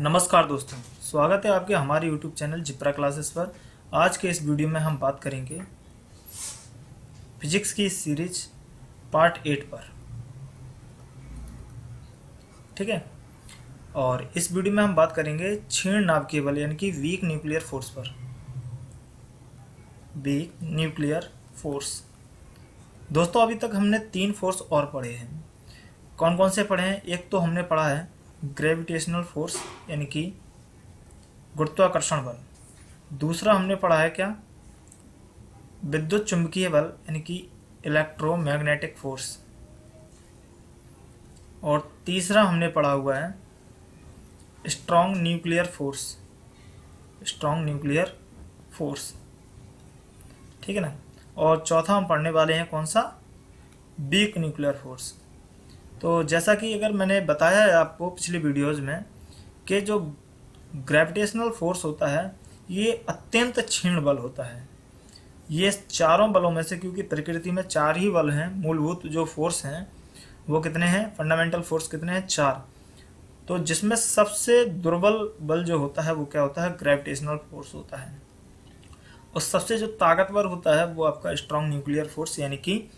नमस्कार दोस्तों, स्वागत है आपके हमारे YouTube चैनल जिप्रा क्लासेस पर। आज के इस वीडियो में हम बात करेंगे फिजिक्स की सीरीज पार्ट 8 पर। ठीक है, और इस वीडियो में हम बात करेंगे क्षीण नाभिकीय बल यानी कि वीक न्यूक्लियर फोर्स पर। वीक न्यूक्लियर फोर्स दोस्तों, अभी तक हमने 3 फोर्स और पढ़े हैं। कौन कौन से पढ़े हैं? एक तो हमने पढ़ा है ग्रेविटेशनल फोर्स यानी कि गुरुत्वाकर्षण बल। दूसरा हमने पढ़ा है क्या? विद्युत चुंबकीय बल यानी कि इलेक्ट्रोमैग्नेटिक फोर्स। और तीसरा हमने पढ़ा हुआ है strong nuclear force. Strong nuclear force, ठीक है ना। और चौथा हम पढ़ने वाले हैं कौन सा? Weak nuclear force. तो जैसा कि अगर मैंने बताया है आपको पिछली वीडियोस में कि जो ग्रेविटेशनल फोर्स होता है ये अत्यंत क्षीण बल होता है। ये चारों बलों में से, क्योंकि प्रकृति में 4 ही बल हैं, मूलभूत जो फोर्स हैं वो कितने हैं? फंडामेंटल फोर्स कितने हैं? 4। तो जिसमें सबसे दुर्बल बल जो होता है वो क्या होता है? ग्रेविटेशनल फोर्स होता है। और सबसे जो ताकतवर होता है वो आपका स्ट्रॉन्ग न्यूक्लियर फोर्स यानी कि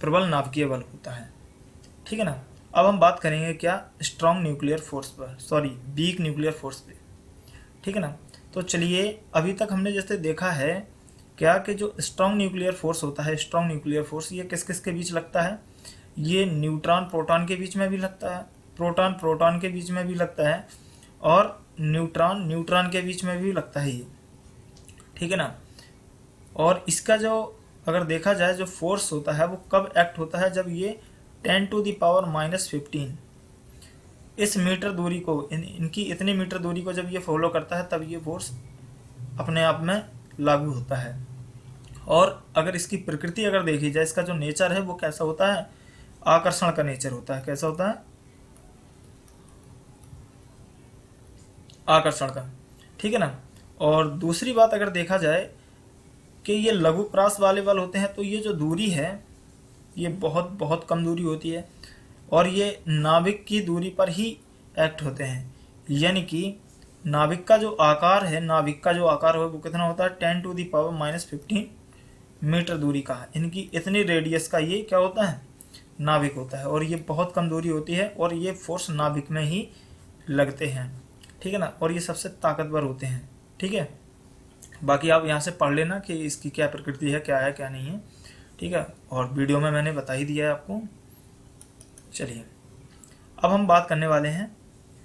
प्रबल नाभिकीय बल होता है। ठीक है ना। अब हम बात करेंगे क्या? स्ट्रॉन्ग न्यूक्लियर फोर्स पर, सॉरी वीक न्यूक्लियर फोर्स पे। ठीक है ना। तो चलिए, अभी तक हमने जैसे देखा है क्या कि जो स्ट्रॉन्ग न्यूक्लियर फोर्स होता है, स्ट्रॉन्ग न्यूक्लियर फोर्स ये किस किस के बीच लगता है? ये न्यूट्रॉन प्रोटॉन के बीच में भी लगता है, प्रोटॉन प्रोटॉन के बीच में भी लगता है, और न्यूट्रॉन न्यूट्रॉन के बीच में भी लगता है ये। ठीक है ना। और इसका जो अगर देखा जाए जो फोर्स होता है वो कब एक्ट होता है? जब ये 10⁻⁻15 इस मीटर दूरी को, इनकी इतनी मीटर दूरी को जब ये फॉलो करता है तब ये फोर्स अपने आप में लागू होता है। और अगर इसकी प्रकृति अगर देखी जाए, इसका जो नेचर है वो कैसा होता है? आकर्षण का नेचर होता है। कैसा होता है? आकर्षण का। ठीक है ना। और दूसरी बात अगर देखा जाए कि ये लघु प्रास वाले बल होते हैं, तो ये जो दूरी है ये बहुत बहुत कम दूरी होती है और ये नाभिक की दूरी पर ही एक्ट होते हैं। यानी कि नाभिक का जो आकार है, नाभिक का जो आकार है वो कितना होता है? 10⁻⁻15 मीटर दूरी का है। इनकी इतनी रेडियस का ये क्या होता है? नाभिक होता है। और ये बहुत कम दूरी होती है और ये फोर्स नाभिक में ही लगते हैं। ठीक है ना। और ये सबसे ताकतवर होते हैं। ठीक है, बाकी आप यहाँ से पढ़ लेना कि इसकी क्या प्रकृति है, क्या है क्या नहीं है। ठीक है, और वीडियो में मैंने बता ही दिया है आपको। चलिए, अब हम बात करने वाले हैं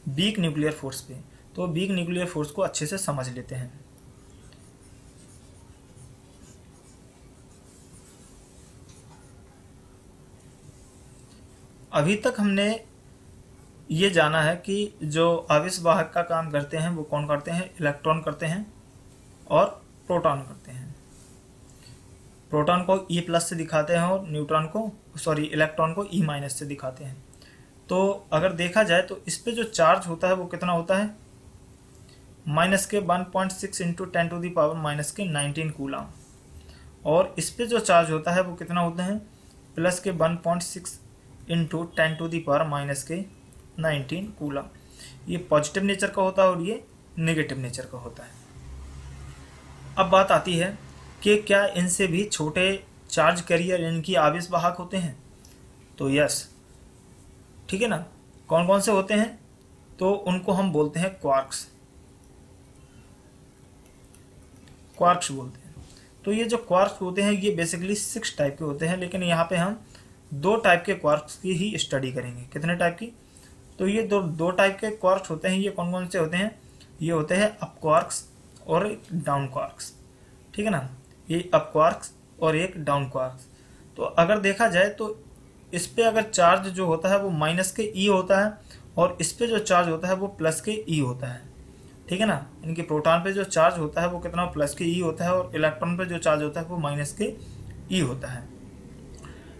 वीक न्यूक्लियर फोर्स पे। तो वीक न्यूक्लियर फोर्स को अच्छे से समझ लेते हैं। अभी तक हमने ये जाना है कि जो आवेश वाहक का काम करते हैं वो कौन करते हैं? इलेक्ट्रॉन करते हैं और प्रोटॉन करते हैं। प्रोटॉन को E+ से दिखाते हैं और न्यूट्रॉन को, सॉरी इलेक्ट्रॉन को E- से दिखाते हैं। तो अगर देखा जाए तो इस पे जो चार्ज होता है वो कितना होता है? -1.6 × 10⁻⁻19 कूलम। और इस पे जो चार्ज होता है वो कितना होता है? +1.6 × 10⁻⁻19 कूलम। ये पॉजिटिव नेचर का होता है और ये नेगेटिव नेचर का होता है। अब बात आती है कि क्या इनसे भी छोटे चार्ज कैरियर, इनकी आवेश वाहक होते हैं? तो यस, ठीक है ना। कौन कौन से होते हैं? तो उनको हम बोलते हैं क्वार्क्स। क्वार्क्स बोलते हैं। तो ये जो क्वार्क्स होते हैं ये बेसिकली 6 टाइप के होते हैं, लेकिन यहाँ पे हम 2 टाइप के क्वार्क्स की ही स्टडी करेंगे। कितने टाइप की? तो ये दो टाइप के क्वार्क्स होते हैं। ये कौन कौन से होते हैं? ये होते हैं अप क्वार्क्स और एक डाउन क्वार्क्स। ठीक है ना। ये अप क्वार्क्स और एक डाउन क्वार्क्स। तो अगर देखा जाए तो इस पे अगर चार्ज जो होता है वो माइनस के E होता है और इस पे जो चार्ज होता है वो प्लस के E होता है। ठीक है ना। इनके प्रोटॉन पे जो चार्ज होता है वो कितना? प्लस के E होता है और इलेक्ट्रॉन पे जो चार्ज होता है वो माइनस के E होता है।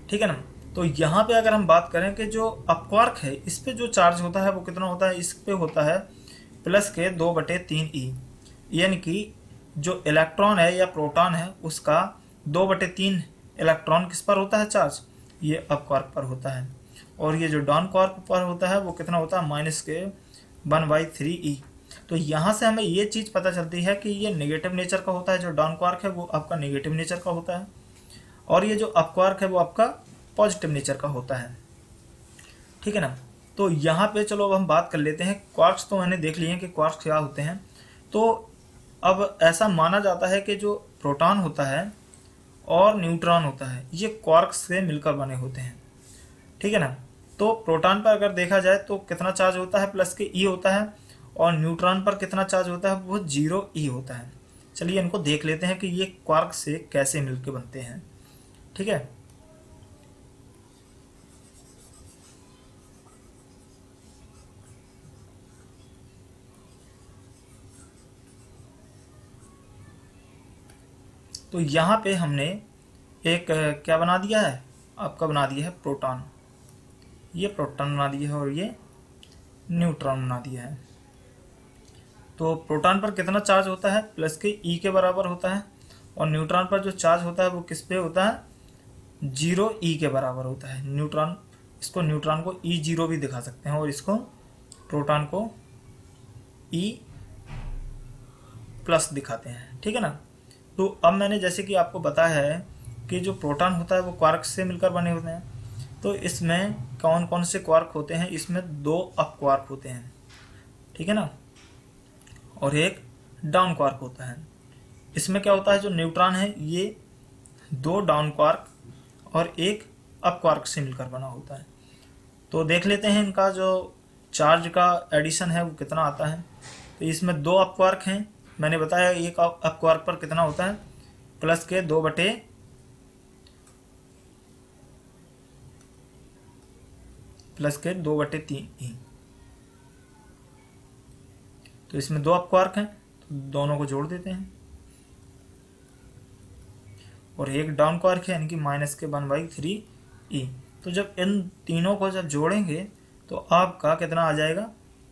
ठीक है ना। तो यहाँ पे अगर हम बात करें कि जो अप क्वार्क है इस पे जो चार्ज होता है वो कितना होता है? इस पे होता है प्लस के 2/3 E। यानी कि जो इलेक्ट्रॉन है या प्रोटॉन है उसका 2/3 इलेक्ट्रॉन किस पर होता है चार्ज? ये अप क्वार्क पर होता है। और ये जो डाउन क्वार्क पर होता है वो कितना होता है? 1/3e। तो यहाँ से हमें ये चीज़ पता चलती है कि ये नेगेटिव नेचर का होता है, जो डाउन क्वार्क है वो आपका नेगेटिव नेचर का होता है, और ये जो अप क्वार्क है वो आपका पॉजिटिव नेचर का होता है। ठीक है ना। तो यहाँ पे चलो अब हम बात कर लेते हैं क्वार्क्स। तो मैंने देख लिए हैं कि क्वार्क्स क्या होते हैं। तो अब ऐसा माना जाता है कि जो प्रोटॉन होता है और न्यूट्रॉन होता है ये क्वार्क्स से मिलकर बने होते हैं। ठीक है ना। तो प्रोटॉन पर अगर देखा जाए तो कितना चार्ज होता है, प्लस के ई होता है, और न्यूट्रॉन पर कितना चार्ज होता है, वो 0 ई होता है। चलिए इनको देख लेते हैं कि ये क्वार्क से कैसे मिलकर बनते हैं। ठीक है। तो यहाँ पे हमने एक क्या बना दिया है, आपका बना दिया है प्रोटॉन। ये प्रोटॉन बना दिया है और ये न्यूट्रॉन बना दिया है। तो प्रोटॉन पर कितना चार्ज होता है, प्लस के ई के बराबर होता है, और न्यूट्रॉन पर जो चार्ज होता है वो किस पे होता है, 0 ई के बराबर होता है। न्यूट्रॉन, इसको न्यूट्रॉन को E0 भी दिखा सकते हैं, और इसको प्रोटॉन को E+ दिखाते हैं। ठीक है ना। तो अब मैंने जैसे कि आपको बताया है कि जो प्रोटॉन होता है वो क्वार्क से मिलकर बने होते हैं। तो इसमें कौन कौन से क्वार्क होते हैं, इसमें 2 अप क्वार्क होते हैं। ठीक है ना, और एक डाउन क्वार्क होता है। इसमें क्या होता है, जो न्यूट्रॉन है ये 2 डाउन क्वार्क और एक अप क्वार्क से मिलकर बना होता है। तो देख लेते हैं इनका जो चार्ज का एडिशन है वो कितना आता है। तो इसमें 2 अप क्वार्क हैं, मैंने बताया एक अप क्वार्क पर कितना होता है, प्लस के 2/3 ई। तो इसमें 2 अप क्वार्क हैं, तो दोनों को जोड़ देते हैं, और एक डाउन क्वार्क है, यानी कि -1/3e। तो जब इन तीनों को जब जोड़ेंगे तो आपका कितना आ जाएगा,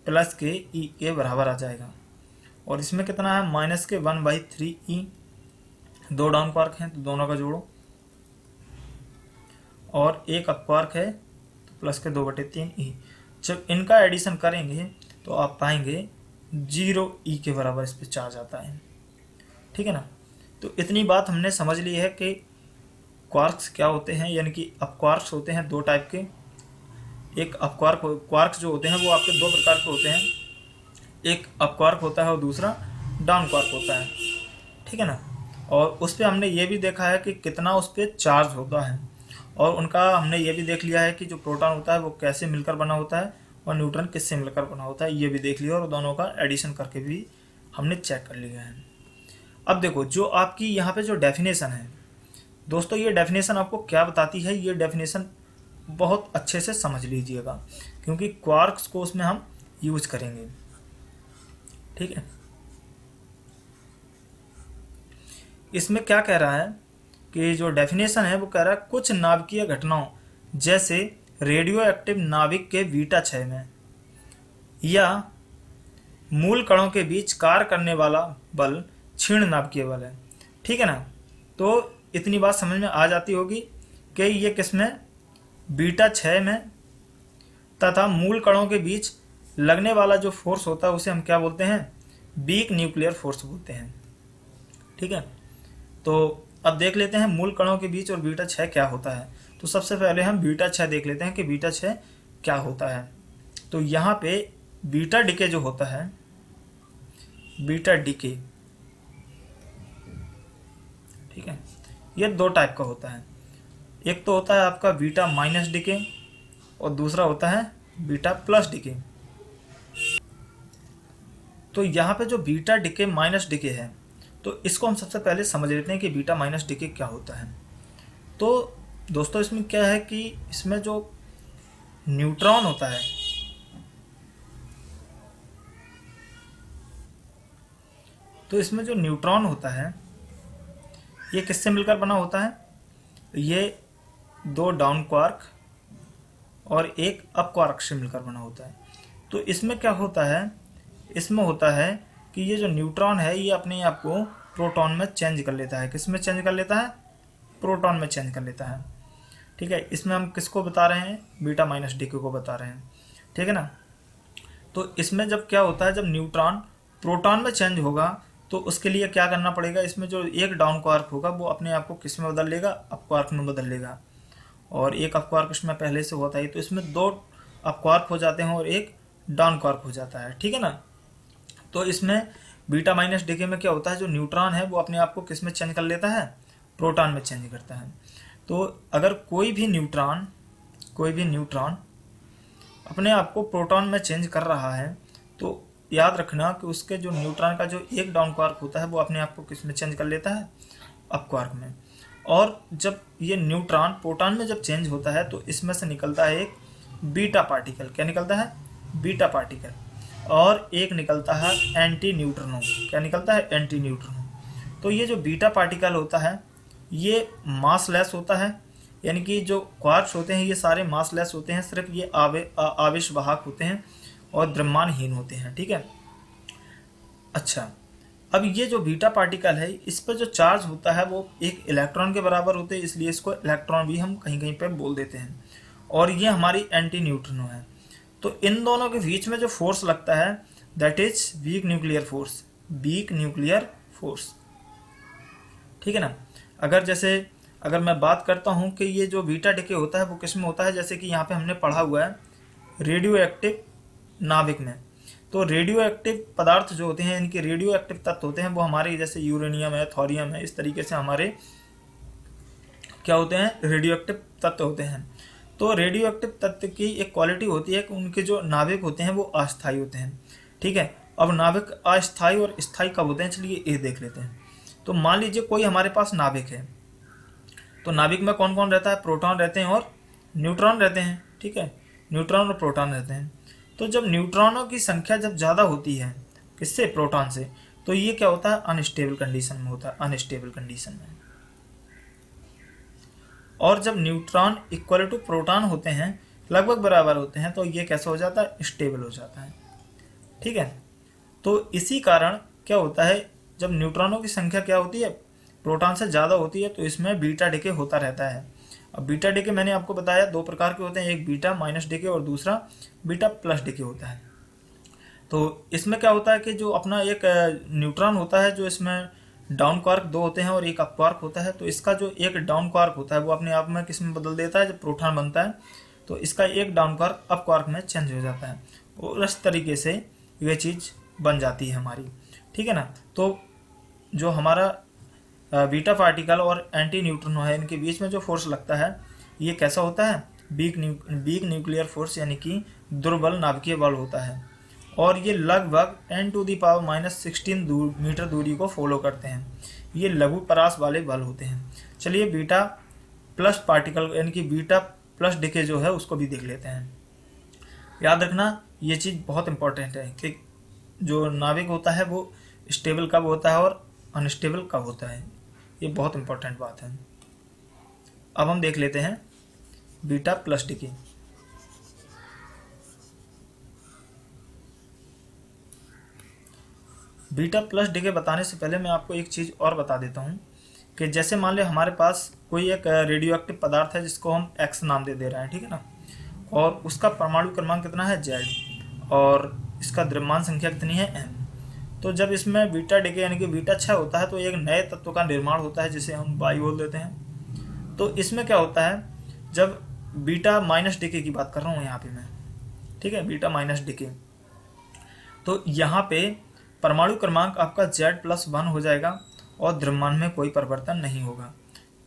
प्लस के ई के बराबर आ जाएगा। और इसमें कितना है, -1/3e। 2 डाउन क्वार्क हैं तो दोनों का जोड़ो, और एक अप क्वार्क है तो प्लस के 2/3e। जब इनका एडिशन करेंगे तो आप पाएंगे 0 ई के बराबर इस पर चार्ज आता है। ठीक है ना। तो इतनी बात हमने समझ ली है कि क्वार्क्स क्या होते हैं, यानी कि अप क्वार्क्स होते हैं 2 टाइप के। एक अप क्वार्क्स जो होते हैं वो आपके 2 प्रकार के होते हैं, एक अप क्वार्क होता है और दूसरा डाउन क्वार्क होता है। ठीक है ना। और उस पर हमने ये भी देखा है कि कितना उस पर चार्ज होता है, और उनका हमने ये भी देख लिया है कि जो प्रोटॉन होता है वो कैसे मिलकर बना होता है और न्यूट्रॉन किससे मिलकर बना होता है, ये भी देख लिया, और दोनों का एडिशन करके भी हमने चेक कर लिया है। अब देखो जो आपकी यहाँ पे जो डेफिनेशन है दोस्तों, ये डेफिनेशन आपको क्या बताती है, ये डेफिनेशन बहुत अच्छे से समझ लीजिएगा, क्योंकि क्वार्क्स को उसमें हम यूज करेंगे। ठीक है। इसमें क्या कह रहा है कि जो डेफिनेशन है वो कह रहा है कुछ नाभिकीय घटनाओं जैसे रेडियो एक्टिव नाभिक के बीटा क्षय में या मूल कणों के बीच कार्य करने वाला बल क्षीण नाभिकीय बल है। ठीक है ना। तो इतनी बात समझ में आ जाती होगी कि ये किसमें, बीटा क्षय में, तथा मूल कणों के बीच लगने वाला जो फोर्स होता है उसे हम क्या बोलते हैं, वीक न्यूक्लियर फोर्स बोलते हैं। ठीक है। तो अब देख लेते हैं मूल कणों के बीच और बीटा क्षय क्या होता है। तो सबसे पहले हम बीटा क्षय देख लेते हैं कि बीटा क्षय क्या होता है। तो यहाँ पे बीटा डिके जो होता है, बीटा डिके, ठीक है, ये 2 टाइप का होता है। एक तो होता है आपका बीटा माइनस डिके और दूसरा होता है बीटा प्लस डिके। तो यहाँ पे जो बीटा डिके माइनस डिके है, तो इसको हम सबसे पहले समझ लेते हैं कि बीटा माइनस डिके क्या होता है। तो दोस्तों इसमें क्या है कि इसमें जो न्यूट्रॉन होता है, तो इसमें जो न्यूट्रॉन होता है ये किससे मिलकर बना होता है, ये 2 डाउन क्वार्क और एक अप क्वार्क से मिलकर बना होता है। तो इसमें क्या होता है, इसमें होता है कि ये जो न्यूट्रॉन है ये अपने आप को प्रोटॉन में चेंज कर लेता है। किस में चेंज कर लेता है, प्रोटॉन में चेंज कर लेता है। ठीक है। इसमें हम किसको बता रहे हैं, बीटा माइनस डिके को बता रहे हैं। ठीक है ना। तो इसमें जब क्या होता है, जब न्यूट्रॉन प्रोटॉन में चेंज होगा तो उसके लिए क्या करना पड़ेगा, इसमें जो एक डाउन क्वार्क होगा वो अपने आप को किस में बदल लेगा, अप क्वार्क में बदल लेगा, और एक अप क्वार्क इसमें पहले से होता है, तो इसमें दो अप क्वार्क हो जाते हैं और एक डाउन क्वार्क हो जाता है, ठीक है ना। तो इसमें बीटा माइनस डिके में क्या होता है, जो न्यूट्रॉन है वो अपने आप को किस में चेंज कर लेता है, प्रोटॉन में चेंज करता है। तो अगर कोई भी न्यूट्रॉन अपने आप को प्रोटॉन में चेंज कर रहा है तो याद रखना कि उसके जो न्यूट्रॉन का जो एक डाउन क्वार्क होता है वो अपने आप को किस में चेंज कर लेता है, अप क्वार्क में। और जब ये न्यूट्रॉन प्रोटॉन में जब चेंज होता है तो इसमें से निकलता है एक बीटा पार्टिकल। क्या निकलता है, बीटा पार्टिकल। और एक निकलता है एंटी न्यूट्रिनो। क्या निकलता है, एंटी न्यूट्रिनो। तो ये जो बीटा पार्टिकल होता है ये मासलेस होता है, यानी कि जो क्वार्क्स होते हैं ये सारे मासलेस होते हैं, सिर्फ ये आवेश वाहक होते हैं और द्रव्यमानहीन होते हैं, ठीक है। अच्छा, अब ये जो बीटा पार्टिकल है इस पर जो चार्ज होता है वो एक इलेक्ट्रॉन के बराबर होते हैं, इसलिए इसको इलेक्ट्रॉन भी हम कहीं कहीं पे बोल देते हैं। और ये हमारी एंटी न्यूट्रिनो है। तो इन दोनों के बीच में जो फोर्स लगता है that is weak nuclear force, weak nuclear force, ठीक है ना। अगर मैं बात करता हूँ कि ये जो बीटा डिके होता है वो किस में होता है, जैसे कि यहाँ पे हमने पढ़ा हुआ है रेडियो एक्टिव नाभिक में। तो रेडियो एक्टिव पदार्थ जो होते हैं, इनके रेडियो एक्टिव तत्व होते हैं वो हमारे जैसे यूरेनियम है, थोरियम है, इस तरीके से हमारे क्या होते हैं, रेडियो एक्टिव तत्व होते हैं। तो रेडियो एक्टिव तत्व की एक क्वालिटी होती है कि उनके जो नाभिक होते हैं वो अस्थायी होते हैं, ठीक है। अब नाभिक अस्थायी और स्थायी कब होते हैं, चलिए ये देख लेते हैं। तो मान लीजिए कोई हमारे पास नाभिक है, तो नाभिक में कौन कौन रहता है, प्रोटॉन रहते हैं और न्यूट्रॉन रहते हैं, ठीक है, न्यूट्रॉन और प्रोटॉन रहते हैं। तो जब न्यूट्रॉनों की संख्या जब ज़्यादा होती है किससे, प्रोटॉन से, तो ये क्या होता है, अनस्टेबल कंडीशन में होता है, अनस्टेबल कंडीशन में। और जब न्यूट्रॉन इक्वल टू प्रोटॉन होते हैं, लगभग बराबर होते हैं, तो ये कैसा हो जाता है, स्टेबल हो जाता है, ठीक है। तो इसी कारण क्या होता है, जब न्यूट्रॉनों की संख्या क्या होती है, प्रोटॉन से ज़्यादा होती है, तो इसमें बीटा डिके होता रहता है। अब बीटा डिके मैंने आपको बताया दो प्रकार के होते हैं, एक बीटा माइनस डिके और दूसरा बीटा प्लस डिके होता है। तो इसमें क्या होता है कि जो अपना एक न्यूट्रॉन होता है, जो इसमें डाउन क्वार्क दो होते हैं और एक अप क्वार्क होता है, तो इसका जो एक डाउन क्वार्क होता है वो अपने आप में किस में बदल देता है, जब प्रोटॉन बनता है तो इसका एक डाउन क्वार्क अप क्वार्क में चेंज हो जाता है, और इस तरीके से ये चीज़ बन जाती है हमारी, ठीक है ना। तो जो हमारा बीटा पार्टिकल और एंटी न्यूट्रिनो है, इनके बीच में जो फोर्स लगता है ये कैसा होता है, वीक न्यूक्लियर फोर्स, यानी कि दुर्बल नाभिकीय बल होता है। और ये लगभग 10⁻⁻16 मीटर दूरी को फॉलो करते हैं। ये लघु परास वाले बल होते हैं। चलिए बीटा प्लस पार्टिकल यानी कि बीटा प्लस डिके जो है उसको भी देख लेते हैं। याद रखना ये चीज़ बहुत इंपॉर्टेंट है कि जो नाभिक होता है वो स्टेबल कब होता है और अनस्टेबल कब होता है, ये बहुत इंपॉर्टेंट बात है। अब हम देख लेते हैं beta plus decay. Beta plus decay बताने से पहले मैं आपको एक चीज़ और बता देता हूँ कि जैसे मान लो हमारे पास कोई एक रेडियो एक्टिव पदार्थ है जिसको हम एक्स नाम दे रहे हैं, ठीक है ना, और उसका परमाणु क्रमांक कितना है जेड, और इसका द्रव्यमान संख्या कितनी है एम। तो जब इसमें बीटा डिके यानी कि बीटा 6 होता है तो एक नए तत्व का निर्माण होता है जिसे हम वाई बोल देते हैं। तो इसमें क्या होता है, जब बीटा माइनस डिके की बात कर रहा हूँ यहाँ पे मैं, ठीक है, बीटा माइनस डिके, तो यहाँ पे परमाणु क्रमांक आपका Z+1 हो जाएगा और द्रव्यमान में कोई परिवर्तन नहीं होगा।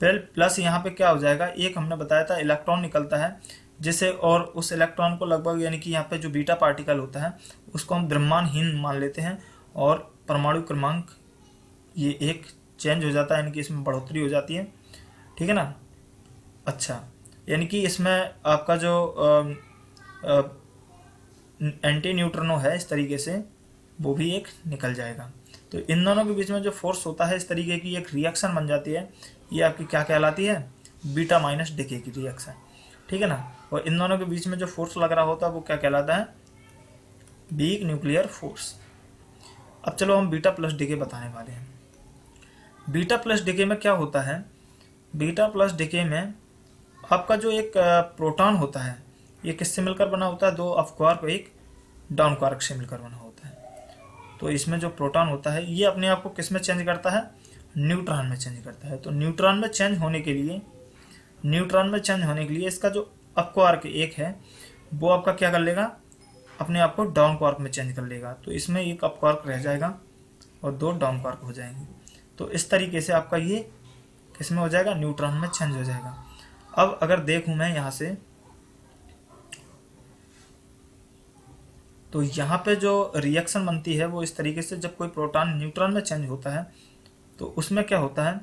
फिर प्लस यहाँ पे क्या हो जाएगा, एक हमने बताया था इलेक्ट्रॉन निकलता है जिसे, और उस इलेक्ट्रॉन को लगभग यानी कि यहाँ पे जो बीटा पार्टिकल होता है उसको हम द्रव्यमानहीन मान लेते हैं और परमाणु क्रमांक ये एक चेंज हो जाता है, यानी कि इसमें बढ़ोतरी हो जाती है, ठीक है ना। अच्छा, यानी कि इसमें आपका जो एंटी न्यूट्रिनो है इस तरीके से वो भी एक निकल जाएगा। तो इन दोनों के बीच में जो फोर्स होता है इस तरीके की एक रिएक्शन बन जाती है, ये आपकी क्या कहलाती है, बीटा माइनस डिके की रिएक्शन, ठीक है ना। और इन दोनों के बीच में जो फोर्स लग रहा होता है वो क्या कहलाता है, वीक न्यूक्लियर फोर्स। अब चलो हम बीटा प्लस डिके बताने वाले हैं। बीटा प्लस डिके में क्या होता है, बीटा प्लस डिके में आपका जो एक प्रोटॉन होता है ये किससे मिलकर बना होता है, दो अप क्वार्क एक डाउन क्वार्क से मिलकर बना होता है। तो इसमें जो प्रोटॉन होता है ये अपने आप को किस में चेंज करता है, न्यूट्रॉन में चेंज करता है। तो न्यूट्रॉन में चेंज होने के लिए इसका जो अप क्वार्क एक है वो आपका क्या कर लेगा, अपने आप को डाउन क्वार्क में चेंज कर लेगा। तो इसमें एक अप क्वार्क रह जाएगा और 2 डाउन क्वार्क हो जाएंगे। तो इस तरीके से आपका ये किस में हो जाएगा, न्यूट्रॉन में चेंज हो जाएगा। अब अगर देखूं मैं यहाँ से, तो यहाँ पे जो रिएक्शन बनती है वो इस तरीके से, जब कोई प्रोटॉन न्यूट्रॉन में चेंज होता है तो उसमें क्या होता है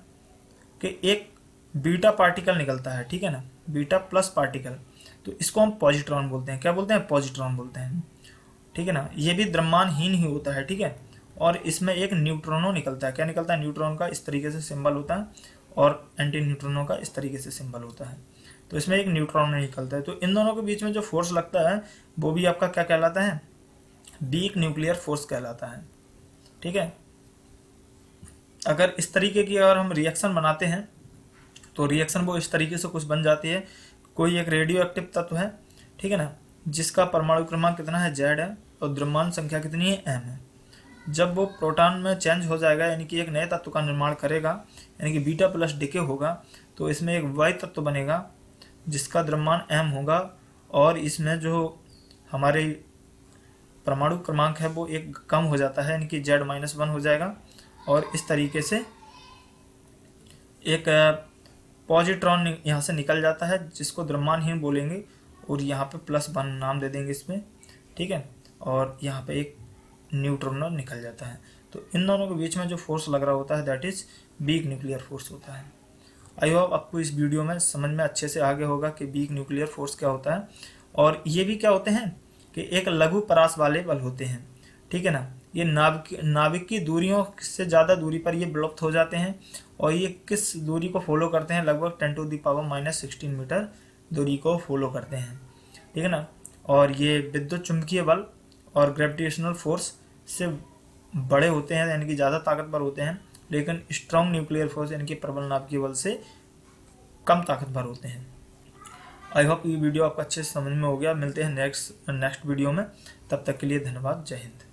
कि एक बीटा पार्टिकल निकलता है, ठीक है ना, बीटा प्लस पार्टिकल। तो इसको हम पॉजिट्रॉन बोलते हैं। क्या बोलते हैं, पॉजिट्रॉन बोलते हैं, ठीक है ना। ये भी द्रव्यमानहीन ही होता है, ठीक है। और इसमें एक न्यूट्रॉनो निकलता है। क्या निकलता है, न्यूट्रॉन का इस तरीके से सिंबल होता है और एंटी न्यूट्रॉनो का इस तरीके से सिंबल होता है। तो इसमें एक न्यूट्रॉन निकलता है। तो इन दोनों के बीच में जो फोर्स लगता है वो भी आपका क्या कहलाता है, वीक न्यूक्लियर फोर्स कहलाता है, ठीक है। अगर इस तरीके की अगर हम रिएक्शन बनाते हैं तो रिएक्शन वो इस तरीके से कुछ बन जाती है। कोई एक रेडियो एक्टिव तत्व है, ठीक है ना, जिसका परमाणु क्रमांक कितना है, Z है, और द्रव्यमान संख्या कितनी है, M है। जब वो प्रोटॉन में चेंज हो जाएगा, यानी कि एक नए तत्व का निर्माण करेगा, यानी कि बीटा प्लस डिके होगा, तो इसमें एक Y तत्व बनेगा जिसका द्रव्यमान M होगा, और इसमें जो हमारे परमाणु क्रमांक है वो एक कम हो जाता है, यानी कि Z-1 हो जाएगा। और इस तरीके से एक पॉजिट्रॉन यहाँ से निकल जाता है जिसको द्रव्यमानहीन बोलेंगे, और यहाँ पे +1 नाम दे देंगे इसमें, ठीक है। और यहाँ पे एक न्यूट्रॉन निकल जाता है। तो इन दोनों के बीच में जो फोर्स लग रहा होता है that is weak nuclear force होता है। आई होप आपको इस वीडियो में समझ में अच्छे से आगे होगा कि वीक न्यूक्लियर फोर्स क्या होता है। और ये भी क्या होते हैं कि एक लघु परास वाले बल होते हैं, ठीक है ना। ये नाभिक की दूरियों से ज़्यादा दूरी पर ये विलुप्त हो जाते हैं, और ये किस दूरी को फॉलो करते हैं, लगभग 10⁻⁻16 मीटर दूरी को फॉलो करते हैं, ठीक है ना। और ये विद्युत चुंबकीय बल और ग्रेविटेशनल फोर्स से बड़े होते हैं, यानी कि ज़्यादा ताकतवर होते हैं, लेकिन स्ट्रॉन्ग न्यूक्लियर फोर्स यानी कि प्रबल नाभिकीय बल से कम ताकतवर होते हैं। आई होप ये वीडियो आपको अच्छे से समझ में हो गया। मिलते हैं नेक्स्ट वीडियो में, तब तक के लिए धन्यवाद, जय हिंद।